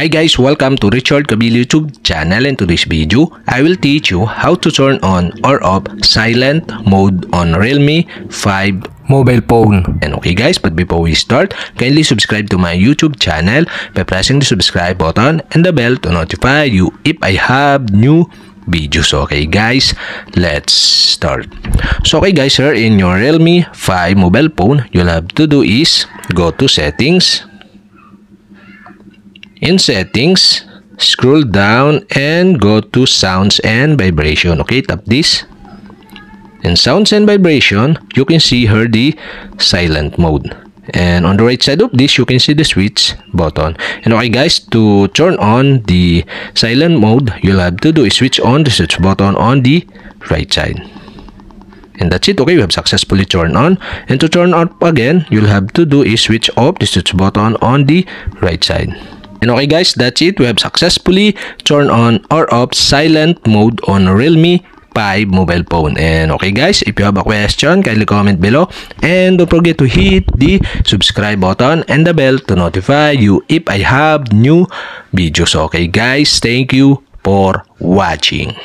Hi guys, welcome to Richard Cabile YouTube channel. In today's video, I will teach you how to turn on or off silent mode on Realme 5 mobile phone. And okay guys, but before we start, kindly subscribe to my YouTube channel by pressing the subscribe button and the bell to notify you if I have new videos. Okay guys, let's start. So okay guys, here in your Realme 5 mobile phone, you'll have to do is go to settings. In settings, scroll down and go to sounds and vibration. Okay, tap this. In sounds and vibration, you can see here the silent mode. And on the right side of this, you can see the switch button. And okay guys, to turn on the silent mode, you'll have to do is switch on the switch button on the right side. And that's it. Okay, we have successfully turned on. And to turn off again, you'll have to do is switch off the switch button on the right side. And okay guys, that's it. We have successfully turned on or off silent mode on Realme 5 mobile phone. And okay guys, if you have a question, kindly comment below. And don't forget to hit the subscribe button and the bell to notify you if I have new videos. Okay guys, thank you for watching.